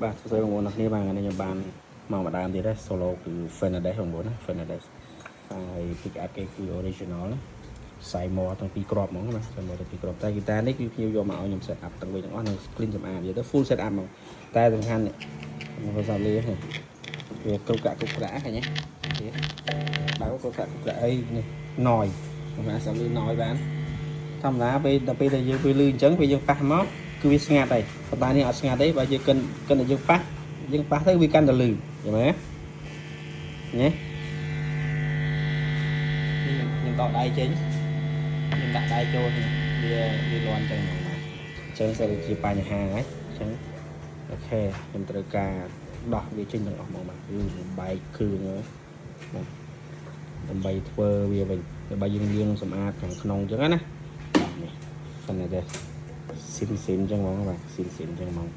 បាទសួស្តីបងប្អូនអ្នកគ្នាបាទថ្ងៃនេះខ្ញុំបានមកម្ដងទៀតដែរ solo គឺ Fernandez បងប្អូនណា Fernandez ហើយ pick up គេគឺ original ណាខ្សែម៉ទាំងពីរគ្រាប់ហ្មងណាខ្សែម៉ទាំងពីរគ្រាប់តែ guitar នេះគឺខ្ញុំយកមកឲ្យខ្ញុំ set up ទាំងវិញទាំងអស់នៅ screen សម្អាតនិយាយទៅ full set up ហ្មងតែសំខាន់នេះខ្ញុំសាលានេះវាគ្រប់កាក់ឃើញទេបើគ្រប់កាក់អីនេះ noise ខ្ញុំអាចសាលា noise បានធម្មតាពេលដល់ពេលដែលយើងពេលលឺអញ្ចឹងពេលយើងប៉ះមកគឺវាស្ងាត់ហើយប៉ុន្តែនេះអត់ស្ងាត់ទេបើយើងកិនតែយើងប៉ះទៅវាកាន់តែលឺយល់ទេនេះខ្ញុំដកដៃចេញខ្ញុំដាក់ដៃចូលវាលាន់ចឹងហ្មងបាទអញ្ចឹងសិនជាបញ្ហាហើយអញ្ចឹងអូខេខ្ញុំត្រូវការដោះវាចេញទាំងអស់ហ្មងបាទគឺបែកគ្រឿងបាទដើម្បីធ្វើវាវិញដើម្បីយើងលាងសម្អាតខាងក្នុងអញ្ចឹងណានេះ Fernandez ស៊ីនអញ្ចឹងហ្មងបាទស៊ីនអញ្ចឹងហ្មង